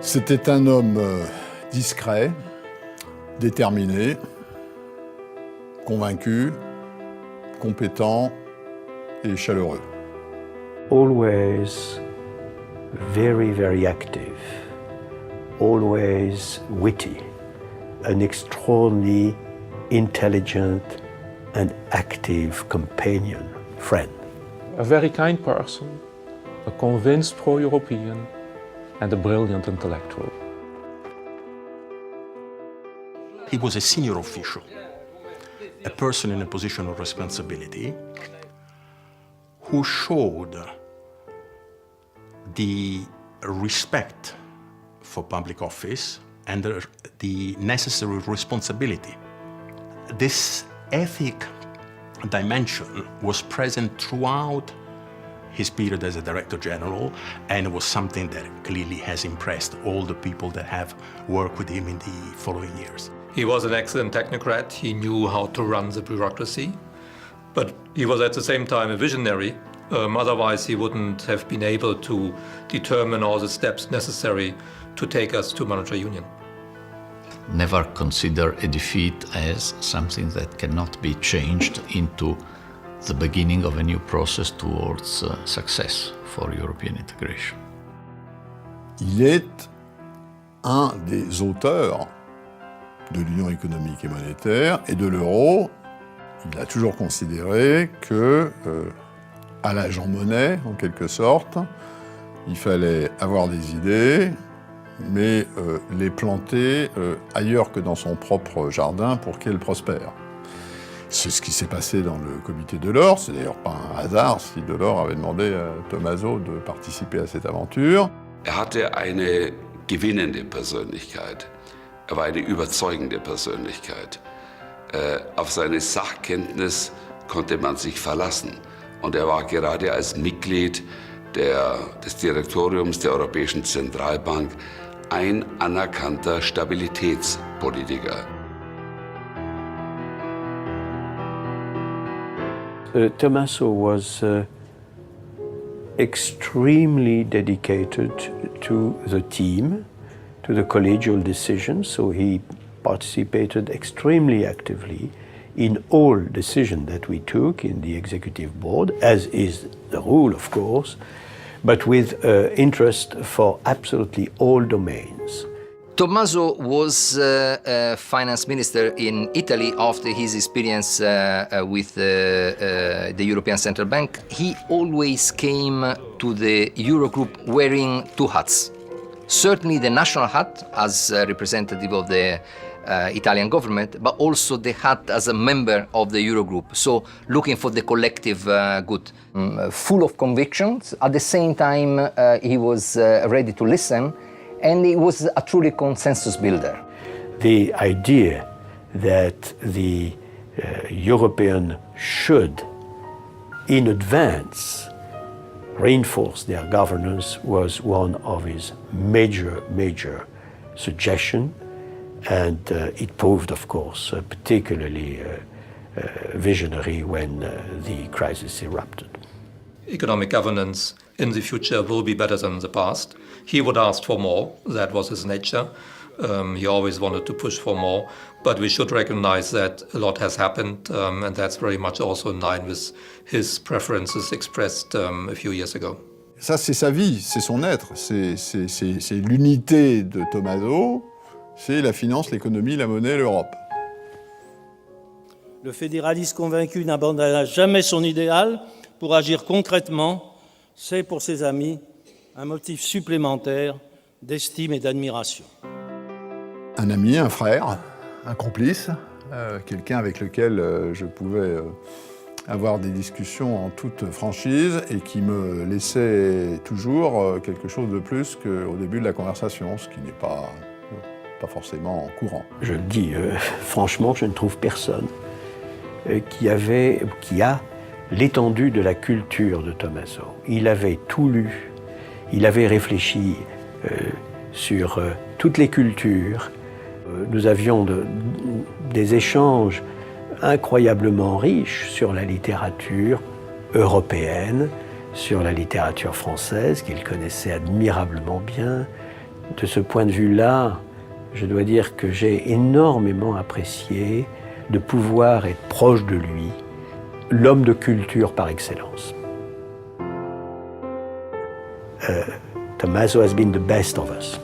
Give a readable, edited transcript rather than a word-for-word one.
C'était un homme discret, déterminé, convaincu, compétent et chaleureux. Always very, very active, always witty, an extraordinarily intelligent and active companion, friend. A very kind person, a convinced pro-European, and a brilliant intellectual. He was a senior official, a person in a position of responsibility, who showed the respect for public office and the necessary responsibility. This ethic dimension was present throughout his period as a Director General, and it was something that clearly has impressed all the people that have worked with him in the following years. He was an excellent technocrat. He knew how to run the bureaucracy, but he was at the same time a visionary. Otherwise, he wouldn't have been able to determine all the steps necessary to take us to monetary union. Never consider a defeat as something that cannot be changed into the beginning of a new process towards success for European integration. Il est un des auteurs de l'Union économique et monétaire et de l'euro. Il a toujours considéré que, à l'agent monnaie, en quelque sorte, il fallait avoir des idées, mais les planter ailleurs que dans son propre jardin pour qu'elles prospèrent. C'est ce qui s'est passé dans le comité Delors. C'est d'ailleurs pas un hasard si Delors avait demandé à Tommaso de participer à cette aventure. Hatte eine gewinnende Persönlichkeit. War eine überzeugende Persönlichkeit. Auf seine Sachkenntnis konnte man sich verlassen. Und war gerade als Mitglied des Direktoriums der Europäischen Zentralbank ein anerkannter Stabilitätspolitiker. Tommaso was extremely dedicated to the team, to the collegial decisions, so he participated extremely actively in all decisions that we took in the executive board, as is the rule, of course, but with interest for absolutely all domains. Tommaso was finance minister in Italy after his experience with the European Central Bank. He always came to the Eurogroup wearing two hats. Certainly the national hat as a representative of the Italian government, but also the hat as a member of the Eurogroup, so looking for the collective good. Full of convictions, at the same time he was ready to listen, and he was a truly consensus builder. The idea that the European should, in advance, reinforce their governance was one of his major suggestions, and it proved, of course, particularly visionary when the crisis erupted. Economic governance in the future will be better than the past. He would ask for more, that was his nature. He always wanted to push for more, but we should recognize that a lot has happened, and that's very much also in line with his preferences expressed a few years ago. Ça, c'est sa vie, c'est son être, c'est l'unité de Tommaso, c'est la finance, l'économie, la monnaie, l'Europe. Le fédéraliste convaincu n'abandonnera jamais son idéal pour agir concrètement. C'est pour ses amis un motif supplémentaire d'estime et d'admiration. Un ami, un frère, un complice, quelqu'un avec lequel je pouvais avoir des discussions en toute franchise et qui me laissait toujours quelque chose de plus qu'au début de la conversation, ce qui n'est pas forcément courant. Je le dis franchement, je ne trouve personne qui a l'étendue de la culture de Tommaso. Il avait tout lu, il avait réfléchi sur toutes les cultures. Nous avions des échanges incroyablement riches sur la littérature européenne, sur la littérature française qu'il connaissait admirablement bien, De ce point de vue-là, je dois dire que j'ai énormément apprécié de pouvoir être proche de lui, l'homme de culture par excellence. Tommaso has been the best of us.